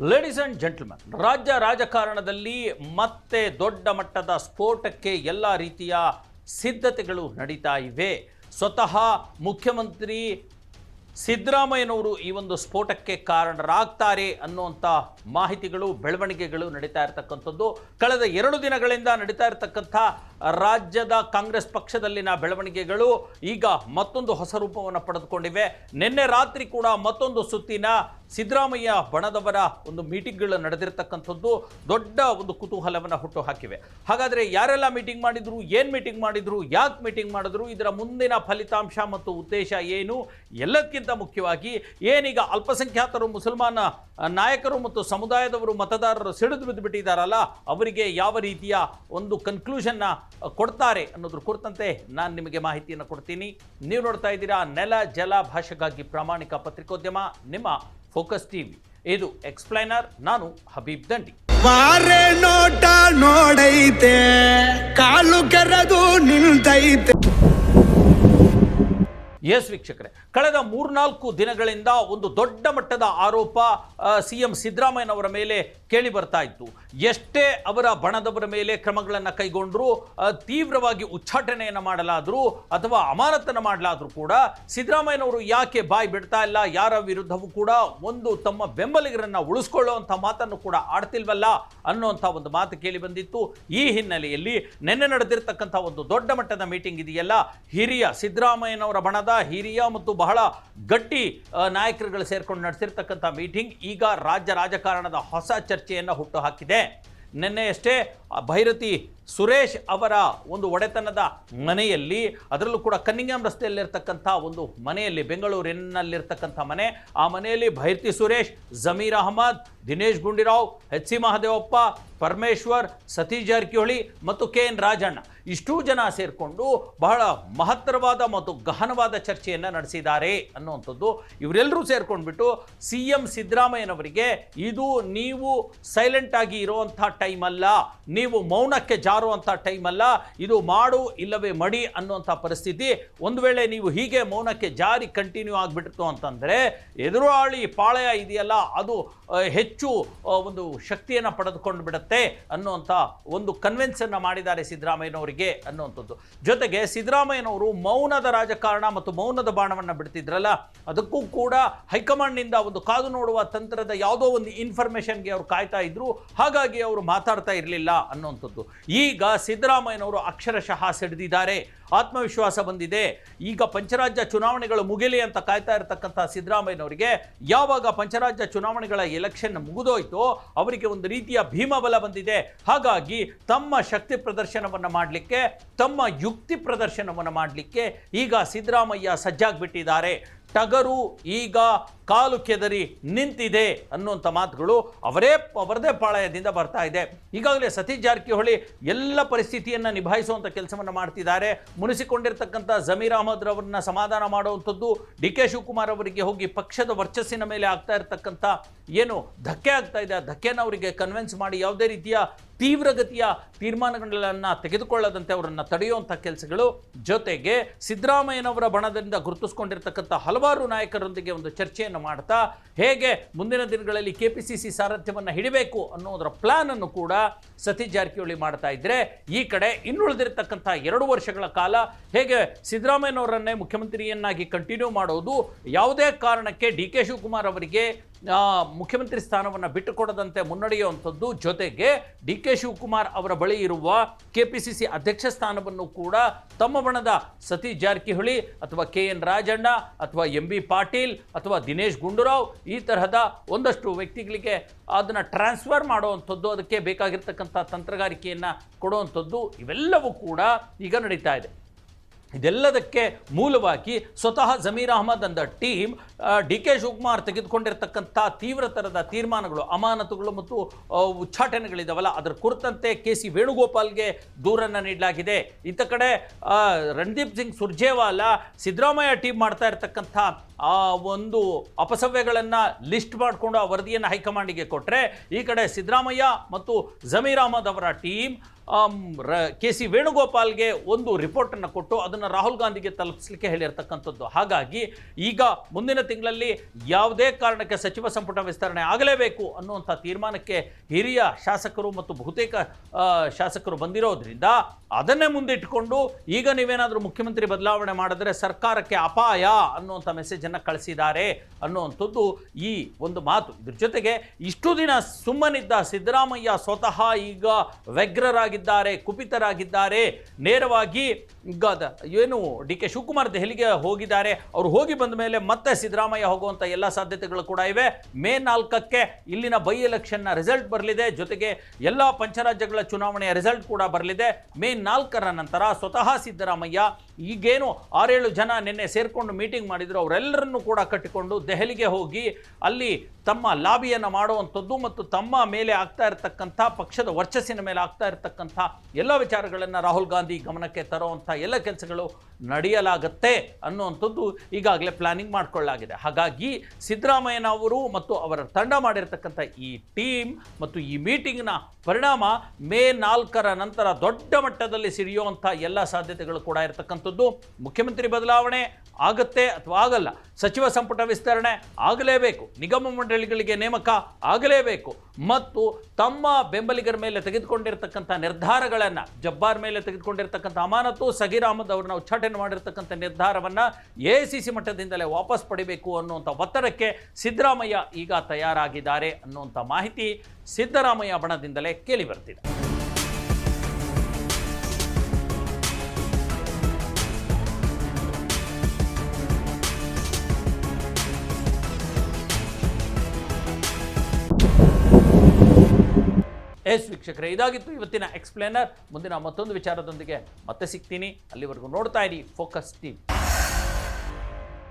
Ladies and gentleman, ರಾಜ್ಯ ರಾಜಕಾರಣದಲ್ಲಿ ಮತ್ತೆ ದೊಡ್ಡ ಮಟ್ಟದ ಸ್ಫೋಟಕ್ಕೆ ಎಲ್ಲ ರೀತಿಯ ಸಿದ್ಧತೆಗಳು ನಡೀತಾ ಇವೆ. ಸ್ವತಃ ಮುಖ್ಯಮಂತ್ರಿ ಸಿದ್ದರಾಮಯ್ಯನವರು ಈ ಒಂದು ಸ್ಫೋಟಕ್ಕೆ ಕಾರಣರಾಗ್ತಾರೆ ಅನ್ನುವಂಥ ಮಾಹಿತಿಗಳು, ಬೆಳವಣಿಗೆಗಳು ನಡೀತಾ ಇರತಕ್ಕಂಥದ್ದು. ಕಳೆದ 2 ದಿನಗಳಿಂದ ನಡೀತಾ ಇರತಕ್ಕಂಥ ರಾಜ್ಯದ ಕಾಂಗ್ರೆಸ್ ಪಕ್ಷದಲ್ಲಿನ ಬೆಳವಣಿಗೆಗಳು ಈಗ ಮತ್ತೊಂದು ಹೊಸ ರೂಪವನ್ನು ಪಡೆದುಕೊಂಡಿವೆ. ನಿನ್ನೆ ರಾತ್ರಿ ಕೂಡ ಮತ್ತೊಂದು ಸುತ್ತಿನ ಸಿದ್ದರಾಮಯ್ಯ ಬಣದವರ ಒಂದು ಮೀಟಿಂಗ್ಗಳು ನಡೆದಿರತಕ್ಕಂಥದ್ದು ದೊಡ್ಡ ಒಂದು ಕುತೂಹಲವನ್ನು ಹುಟ್ಟು ಹಾಕಿವೆ. ಹಾಗಾದರೆ ಯಾರೆಲ್ಲ ಮೀಟಿಂಗ್ ಮಾಡಿದ್ರು, ಏನು ಮೀಟಿಂಗ್ ಮಾಡಿದ್ರು, ಯಾಕೆ ಮೀಟಿಂಗ್ ಮಾಡಿದ್ರು, ಇದರ ಮುಂದಿನ ಫಲಿತಾಂಶ ಮತ್ತು ಉದ್ದೇಶ ಏನು, ಎಲ್ಲಕ್ಕಿಂತ ಮುಖ್ಯವಾಗಿ ಏನೀಗ ಅಲ್ಪಸಂಖ್ಯಾತರು, ಮುಸಲ್ಮಾನ ನಾಯಕರು ಮತ್ತು ಸಮುದಾಯದವರು ಮತದಾರರು ಸಿಡಿದು ಬಿದ್ದುಬಿಟ್ಟಿದ್ದಾರಲ್ಲ, ಅವರಿಗೆ ಯಾವ ರೀತಿಯ ಒಂದು ಕನ್ಕ್ಲೂಷನ್ನ ಕೊಡ್ತಾರೆ ಅನ್ನೋದ್ರ ಕುರಿತಂತೆ ನಾನು ನಿಮಗೆ ಮಾಹಿತಿಯನ್ನು ಕೊಡ್ತೀನಿ. ನೀವು ನೋಡ್ತಾ ಇದ್ದೀರಾ ನೆಲ ಜಲ ಭಾಷೆಗಾಗಿ ಪ್ರಾಮಾಣಿಕ ಪತ್ರಿಕೋದ್ಯಮ, ನಿಮ್ಮ ಫೋಕಸ್ ಟಿವಿ. ಇದು ಎಕ್ಸ್ಪ್ಲೈನರ್. ನಾನು ಹಬೀಬ್ ದಂಡಿ. ಮಾರೆ ನೋಟ ನೋಡೈತೆ, ಕಾಲು ಕೆರೆದು ನಿಲ್ತೈತೆ. ಎಸ್ ವೀಕ್ಷಕರೇ, ಕಳೆದ 3-4 ದಿನಗಳಿಂದ ಒಂದು ದೊಡ್ಡ ಮಟ್ಟದ ಆರೋಪ ಸಿಎಂ ಸಿದ್ದರಾಮಯ್ಯನವರ ಮೇಲೆ ಕೇಳಿ ಬರ್ತಾ ಇತ್ತು. ಎಷ್ಟೇ ಅವರ ಬಣದವರ ಮೇಲೆ ಕ್ರಮಗಳನ್ನು ಕೈಗೊಂಡರೂ, ತೀವ್ರವಾಗಿ ಉಚ್ಚಾಟನೆಯನ್ನು ಮಾಡಲಾದರೂ ಅಥವಾ ಅಮಾನತನ್ನು ಮಾಡಲಾದರೂ ಕೂಡ ಸಿದ್ದರಾಮಯ್ಯನವರು ಯಾಕೆ ಬಾಯಿ ಬಿಡ್ತಾ ಇಲ್ಲ, ಯಾರ ವಿರುದ್ಧವೂ ಕೂಡ ಒಂದು ತಮ್ಮ ಬೆಂಬಲಿಗರನ್ನು ಉಳಿಸ್ಕೊಳ್ಳುವಂಥ ಮಾತನ್ನು ಕೂಡ ಆಡ್ತಿಲ್ವಲ್ಲ ಅನ್ನುವಂಥ ಒಂದು ಮಾತು ಕೇಳಿ ಬಂದಿತ್ತು. ಈ ಹಿನ್ನೆಲೆಯಲ್ಲಿ ನಿನ್ನೆ ನಡೆದಿರ್ತಕ್ಕಂಥ ಒಂದು ದೊಡ್ಡ ಮಟ್ಟದ ಮೀಟಿಂಗ್ ಇದೆಯಲ್ಲ, ಹಿರಿಯ ಸಿದ್ದರಾಮಯ್ಯನವರ ಬಣದ ಹಿರಿಯ ಮತ್ತು ಬಹಳ ಗಟ್ಟಿ ನಾಯಕರುಗಳು ಸೇರ್ಕೊಂಡು ನಡೆಸಿರ್ತಕ್ಕಂಥ ಮೀಟಿಂಗ್ ಈಗ ರಾಜ್ಯ ರಾಜಕಾರಣದ ಹೊಸ ಚರ್ಚೆಯನ್ನು ಹುಟ್ಟು ಹಾಕಿದೆ. ನಿನ್ನೆಯಷ್ಟೇ ಭೈರತಿ ಸುರೇಶ್ ಅವರ ಒಂದು ಒಡೆತನದ ಮನೆಯಲ್ಲಿ, ಅದರಲ್ಲೂ ಕೂಡ ಕನ್ನಿಂಗ್ಯಾಮ್ ರಸ್ತೆಯಲ್ಲಿರ್ತಕ್ಕಂಥ ಒಂದು ಮನೆಯಲ್ಲಿ, ಬೆಂಗಳೂರಿನಲ್ಲಿರ್ತಕ್ಕಂಥ ಮನೆ, ಆ ಮನೆಯಲ್ಲಿ ಭೈರತಿ ಸುರೇಶ್, ಜಮೀರ್ ಅಹಮದ್, ದಿನೇಶ್ ಗುಂಡೂರಾವ್, ಎಚ್ ಸಿ ಮಹದೇವಪ್ಪ, ಪರಮೇಶ್ವರ್, ಸತೀಶ್ ಜಾರಕಿಹೊಳಿ ಮತ್ತು KN ರಾಜಣ್ಣ ಇಷ್ಟೂ ಜನ ಸೇರಿಕೊಂಡು ಬಹಳ ಮಹತ್ತರವಾದ ಮತ್ತು ಗಹನವಾದ ಚರ್ಚೆಯನ್ನು ನಡೆಸಿದ್ದಾರೆ ಅನ್ನುವಂಥದ್ದು. ಇವರೆಲ್ಲರೂ ಸೇರ್ಕೊಂಡ್ಬಿಟ್ಟು CM ಸಿದ್ದರಾಮಯ್ಯನವರಿಗೆ ಇದು ನೀವು ಸೈಲೆಂಟ್ ಆಗಿ ಇರುವಂಥ ಟೈಮ್ ಅಲ್ಲ, ನೀವು ಮೌನಕ್ಕೆ ಜಾರುವಂಥ ಟೈಮ್ ಅಲ್ಲ, ಇದು ಮಾಡು ಇಲ್ಲವೇ ಮಡಿ ಅನ್ನುವಂಥ ಪರಿಸ್ಥಿತಿ. ಒಂದು ವೇಳೆ ನೀವು ಹೀಗೆ ಮೌನಕ್ಕೆ ಜಾರಿ ಕಂಟಿನ್ಯೂ ಆಗಿಬಿಡ್ತು ಅಂತಂದರೆ ಎದುರಾಳಿ ಪಾಳೆಯ ಇದೆಯಲ್ಲ, ಅದು ಹೆಚ್ಚು ಒಂದು ಶಕ್ತಿಯನ್ನು ಪಡೆದುಕೊಂಡು ಬಿಡುತ್ತೆ ಅನ್ನುವಂಥ ಒಂದು ಕನ್ವಿನ್ಸನ್ನು ಮಾಡಿದ್ದಾರೆ ಸಿದ್ದರಾಮಯ್ಯನವರಿಗೆ ಅನ್ನುವಂಥದ್ದು. ಜೊತೆಗೆ ಸಿದ್ದರಾಮಯ್ಯನವರು ಮೌನದ ರಾಜಕಾರಣ ಮತ್ತು ಮೌನದ ಬಾಣವನ್ನು ಬಿಡ್ತಿದ್ರಲ್ಲ, ಅದಕ್ಕೂ ಕೂಡ ಹೈಕಮಾಂಡ್ನಿಂದ ಒಂದು ಕಾದು ನೋಡುವ ತಂತ್ರದ ಯಾವುದೋ ಒಂದು ಇನ್ಫಾರ್ಮೇಷನ್ಗೆ ಅವರು ಕಾಯ್ತಾ ಇದ್ರು, ಹಾಗಾಗಿ ಅವರು ಮಾತಾಡ್ತಾ ಇರಲಿಲ್ಲ ಅನ್ನುವಂಥದ್ದು. ಈಗ ಸಿದ್ದರಾಮಯ್ಯನವರು ಅಕ್ಷರಶಃ ಸಿಡಿದಿದ್ದಾರೆ, ಆತ್ಮವಿಶ್ವಾಸ ಬಂದಿದೆ. ಈಗ ಪಂಚರಾಜ್ಯ ಚುನಾವಣೆಗಳು ಮುಗಿಲಿ ಅಂತ ಕಾಯ್ತಾ ಇರತಕ್ಕಂಥ ಸಿದ್ದರಾಮಯ್ಯನವರಿಗೆ ಯಾವಾಗ ಪಂಚರಾಜ್ಯ ಚುನಾವಣೆಗಳ ಎಲೆಕ್ಷನ್ ಮುಗಿದೋಯ್ತೋ ಅವರಿಗೆ ಒಂದು ರೀತಿಯ ಭೀಮಬಲ ಬಂದಿದೆ. ಹಾಗಾಗಿ ತಮ್ಮ ಶಕ್ತಿ ಪ್ರದರ್ಶನವನ್ನು ಮಾಡಲಿಕ್ಕೆ, ತಮ್ಮ ಯುಕ್ತಿ ಪ್ರದರ್ಶನವನ್ನು ಮಾಡಲಿಕ್ಕೆ ಈಗ ಸಿದ್ದರಾಮಯ್ಯ ಸಜ್ಜಾಗ್ಬಿಟ್ಟಿದ್ದಾರೆ. ಟಗರು ಈಗ ಕಾಲು ಕೆದರಿ ನಿಂತಿದೆ ಅನ್ನುವಂಥ ಮಾತುಗಳು ಅವರದೇ ಪಾಳಯದಿಂದ ಬರ್ತಾ ಇದೆ. ಈಗಾಗಲೇ ಸತೀಶ್ ಜಾರಕಿಹೊಳಿ ಎಲ್ಲ ಪರಿಸ್ಥಿತಿಯನ್ನು ನಿಭಾಯಿಸುವಂಥ ಕೆಲಸವನ್ನು ಮಾಡ್ತಿದ್ದಾರೆ. ಮುನಿಸಿಕೊಂಡಿರ್ತಕ್ಕಂಥ ಜಮೀರ್ ಅಹಮದ್ ರವರನ್ನ ಸಮಾಧಾನ ಮಾಡುವಂಥದ್ದು, DK ಶಿವಕುಮಾರ್ ಅವರಿಗೆ ಹೋಗಿ ಪಕ್ಷದ ವರ್ಚಸ್ಸಿನ ಮೇಲೆ ಆಗ್ತಾ ಇರತಕ್ಕಂಥ ಏನು ಧಕ್ಕೆ ಆಗ್ತಾ ಇದೆ, ಆ ಧಕ್ಕೆನ ಅವರಿಗೆ ಕನ್ವಿನ್ಸ್ ಮಾಡಿ ಯಾವುದೇ ರೀತಿಯ ತೀವ್ರಗತಿಯ ತೀರ್ಮಾನಗಳನ್ನು ತೆಗೆದುಕೊಳ್ಳದಂತೆ ಅವರನ್ನು ತಡೆಯುವಂಥ ಕೆಲಸಗಳು. ಜೊತೆಗೆ ಸಿದ್ದರಾಮಯ್ಯನವರ ಬಣದಿಂದ ಗುರುತಿಸ್ಕೊಂಡಿರ್ತಕ್ಕಂಥ ಹಲವಾರು ನಾಯಕರೊಂದಿಗೆ ಒಂದು ಚರ್ಚೆಯನ್ನು ಮಾಡ್ತಾ ಹೇಗೆ ಮುಂದಿನ ದಿನಗಳಲ್ಲಿ KPCC ಸಾರಥ್ಯವನ್ನು ಹಿಡಿಬೇಕು ಅನ್ನೋದರ ಪ್ಲಾನ್ ಅನ್ನು ಕೂಡ ಸತೀಶ್ ಜಾರಕಿಹೊಳಿ ಮಾಡ್ತಾ ಇದ್ರೆ, ಈ ಕಡೆ ಇನ್ನುಳಿದಿರತಕ್ಕಂಥ 2 ವರ್ಷಗಳ ಕಾಲ ಹೇಗೆ ಸಿದ್ದರಾಮಯ್ಯನವರನ್ನೇ ಮುಖ್ಯಮಂತ್ರಿಯನ್ನಾಗಿ ಕಂಟಿನ್ಯೂ ಮಾಡೋದು, ಯಾವುದೇ ಕಾರಣಕ್ಕೆ DK ಶಿವಕುಮಾರ್ ಅವರಿಗೆ ಮುಖ್ಯಮಂತ್ರಿ ಸ್ಥಾನವನ್ನು ಬಿಟ್ಟುಕೊಡದಂತೆ ಮುನ್ನಡೆಯುವಂಥದ್ದು. ಜೊತೆಗೆ DK ಶಿವಕುಮಾರ್ ಅವರ ಬಳಿ ಇರುವ KPCC ಅಧ್ಯಕ್ಷ ಸ್ಥಾನವನ್ನು ಕೂಡ ತಮ್ಮ ಬಣದ ಸತೀಶ್ ಜಾರಕಿಹೊಳಿ ಅಥವಾ KN ರಾಜಣ್ಣ ಅಥವಾ MB ಪಾಟೀಲ್ ಅಥವಾ ದಿನೇಶ್ ಗುಂಡೂರಾವ್ ಈ ತರಹದ ಒಂದಷ್ಟು ವ್ಯಕ್ತಿಗಳಿಗೆ ಅದನ್ನು ಟ್ರಾನ್ಸ್ಫರ್ ಮಾಡುವಂಥದ್ದು, ಅದಕ್ಕೆ ಬೇಕಾಗಿರ್ತಕ್ಕಂಥ ತಂತ್ರಗಾರಿಕೆಯನ್ನು ಕೊಡುವಂಥದ್ದು, ಇವೆಲ್ಲವೂ ಕೂಡ ಈಗ ನಡೀತಾ ಇದೆ. ಇದೆಲ್ಲದಕ್ಕೆ ಮೂಲವಾಗಿ ಸ್ವತಃ ಜಮೀರ್ ಅಹಮದ್ ಅಂದ ಟೀಮ್ DK ಶಿವಕುಮಾರ್ ತೆಗೆದುಕೊಂಡಿರ್ತಕ್ಕಂಥ ತೀವ್ರತರದ ತೀರ್ಮಾನಗಳು, ಅಮಾನತುಗಳು ಮತ್ತು ಉಚ್ಚಾಟನೆಗಳಿದಾವಲ್ಲ, ಅದರ ಕುರಿತಂತೆ KC ವೇಣುಗೋಪಾಲ್ಗೆ ದೂರನ್ನು ನೀಡಲಾಗಿದೆ. ಇತ್ತ ಕಡೆ ರಣದೀಪ್ ಸಿಂಗ್ ಸುರ್ಜೇವಾಲಾ ಸಿದ್ದರಾಮಯ್ಯ ಟೀಮ್ ಮಾಡ್ತಾ ಇರತಕ್ಕಂಥ ಒಂದು ಅಪಸವ್ಯಗಳನ್ನು ಲಿಸ್ಟ್ ಮಾಡಿಕೊಂಡು ಆ ವರದಿಯನ್ನು ಹೈಕಮಾಂಡಿಗೆ ಕೊಟ್ಟರೆ, ಈ ಕಡೆ ಸಿದ್ದರಾಮಯ್ಯ ಮತ್ತು ಜಮೀರ್ ಅಹಮದ್ ಅವರ ಟೀಮ್ ಕೆ ಸಿ ವೇಣುಗೋಪಾಲ್ಗೆ ಒಂದು ರಿಪೋರ್ಟನ್ನು ಕೊಟ್ಟು ಅದನ್ನು ರಾಹುಲ್ ಗಾಂಧಿಗೆ ತಲುಪಿಸಲಿಕ್ಕೆ ಹೇಳಿರ್ತಕ್ಕಂಥದ್ದು. ಹಾಗಾಗಿ ಈಗ ಮುಂದಿನ ತಿಂಗಳಲ್ಲಿ ಯಾವುದೇ ಕಾರಣಕ್ಕೆ ಸಚಿವ ಸಂಪುಟ ವಿಸ್ತರಣೆ ಆಗಲೇಬೇಕು ಅನ್ನುವಂಥ ತೀರ್ಮಾನಕ್ಕೆ ಹಿರಿಯ ಶಾಸಕರು ಮತ್ತು ಬಹುತೇಕ ಶಾಸಕರು ಬಂದಿರೋದ್ರಿಂದ ಅದನ್ನೇ ಮುಂದಿಟ್ಟುಕೊಂಡು ಈಗ ನೀವೇನಾದರೂ ಮುಖ್ಯಮಂತ್ರಿ ಬದಲಾವಣೆ ಮಾಡಿದ್ರೆ ಸರ್ಕಾರಕ್ಕೆ ಅಪಾಯ ಅನ್ನುವಂಥ ಮೆಸೇಜನ್ನು ಕಳಿಸಿದ್ದಾರೆ ಅನ್ನುವಂಥದ್ದು ಈ ಒಂದು ಮಾತು. ಇದ್ರ ಜೊತೆಗೆ ಇಷ್ಟು ದಿನ ಸುಮ್ಮನಿದ್ದ ಸಿದ್ದರಾಮಯ್ಯ ಸ್ವತಃ ಈಗ ವ್ಯಗ್ರರಾಗಿದ್ದಾರೆ, ಕುಪಿತರಾಗಿದ್ದಾರೆ. ನೇರವಾಗಿ ಈಗ ಏನು ಡಿ ಕೆ ಶಿವಕುಮಾರ್ ದೆಹಲಿಗೆ ಹೋಗಿದ್ದಾರೆ. ಅವರು ಹೋಗಿ ಬಂದ ಮೇಲೆ ಮತ್ತೆ ಸಿದ್ದರಾಮಯ್ಯ ಹೋಗುವಂಥ ಎಲ್ಲ ಸಾಧ್ಯತೆಗಳು ಕೂಡ ಇವೆ. ಮೇ 4ಕ್ಕೆ ಇಲ್ಲಿನ ಬೈ ಎಲೆಕ್ಷನ್ನ ರಿಸಲ್ಟ್ ಬರಲಿದೆ, ಜೊತೆಗೆ ಎಲ್ಲ ಪಂಚರಾಜ್ಯಗಳ ಚುನಾವಣೆಯ ರಿಸಲ್ಟ್ ಕೂಡ ಬರಲಿದೆ. ಮೇ 4ರ ನಂತರ ಸ್ವತಃ ಸಿದ್ದರಾಮಯ್ಯ ಈಗೇನು 6-7 ಜನ ನಿನ್ನೆ ಸೇರ್ಕೊಂಡು ಮೀಟಿಂಗ್ ಮಾಡಿದ್ರು, ಅವರೆಲ್ಲರನ್ನೂ ಕೂಡ ಕಟ್ಟಿಕೊಂಡು ದೆಹಲಿಗೆ ಹೋಗಿ ಅಲ್ಲಿ ತಮ್ಮ ಲಾಬಿಯನ್ನು ಮಾಡುವಂಥದ್ದು ಮತ್ತು ತಮ್ಮ ಮೇಲೆ ಆಗ್ತಾ ಇರತಕ್ಕಂಥ ಪಕ್ಷದ ವರ್ಚಸ್ಸಿನ ಮೇಲೆ ಆಗ್ತಾ ಇರತಕ್ಕಂಥ ಎಲ್ಲ ವಿಚಾರಗಳನ್ನು ರಾಹುಲ್ ಗಾಂಧಿ ಗಮನಕ್ಕೆ ತರುವಂಥ ಎಲ್ಲ ಕೆಲಸಗಳು ನಡೆಯಲಾಗತ್ತೆ ಅನ್ನುವಂಥದ್ದು ಈಗಾಗಲೇ ಪ್ಲಾನಿಂಗ್ ಮಾಡಿಕೊಳ್ಳಲಾಗಿದೆ. ಹಾಗಾಗಿ ಸಿದ್ದರಾಮಯ್ಯನವರು ಮತ್ತು ಅವರ ತಂಡ ಮಾಡಿರ್ತಕ್ಕಂಥ ಈ ಟೀಮ್ ಮತ್ತು ಈ ಮೀಟಿಂಗ್ನ ಪರಿಣಾಮ ಮೇ 4ರ ನಂತರ ದೊಡ್ಡ ಮಟ್ಟದಲ್ಲಿ ಸಿರಿಯುವಂಥ ಎಲ್ಲ ಸಾಧ್ಯತೆಗಳು ಕೂಡ ಇರತಕ್ಕಂಥದ್ದು. ಮುಖ್ಯಮಂತ್ರಿ ಬದಲಾವಣೆ ಆಗತ್ತೆ ಅಥವಾ ಆಗಲ್ಲ, ಸಚಿವ ಸಂಪುಟ ವಿಸ್ತರಣೆ ಆಗಲೇಬೇಕು, ನಿಗಮ ಮಂಡಳಿಗಳಿಗೆ ನೇಮಕ ಆಗಲೇಬೇಕು ಮತ್ತು ತಮ್ಮ ಬೆಂಬಲಿಗರ ಮೇಲೆ ತೆಗೆದುಕೊಂಡಿರ್ತಕ್ಕಂಥ ನಿರ್ಧಾರಗಳನ್ನು, ಜಬ್ಬಾರ್ ಮೇಲೆ ತೆಗೆದುಕೊಂಡಿರ್ತಕ್ಕಂಥ ಅಮಾನತು, ಸಗೀರ್ ಅಹಮದ್ ಅವರನ್ನ ಉಚ್ಚಾಟನೆ ಮಾಡಿರ್ತಕ್ಕಂಥ ನಿರ್ಧಾರವನ್ನು AICC ಮಟ್ಟದಿಂದಲೇ ವಾಪಸ್ ಪಡಿಬೇಕು ಅನ್ನುವಂಥ ಒತ್ತಡಕ್ಕೆ ಸಿದ್ದರಾಮಯ್ಯ ಈಗ ತಯಾರಾಗಿದ್ದಾರೆ ಅನ್ನುವಂಥ ಮಾಹಿತಿ ಸಿದ್ದರಾಮಯ್ಯ ಬಣದಿಂದಲೇ ಕೇಳಿ ಬರ್ತಿದೆ. ವೀಕ್ಷಕರೇ, ಇದಾಗಿತ್ತು ಇವತ್ತಿನ ಎಕ್ಸ್ಪ್ಲೇನರ್. ಮುಂದಿನ ಮತ್ತೊಂದು ವಿಚಾರದೊಂದಿಗೆ ಮತ್ತೆ ಸಿಗ್ತೀನಿ. ಅಲ್ಲಿವರೆಗೂ ನೋಡ್ತಾ ಇರಿ ಫೋಕಸ್ ಟಿವಿ.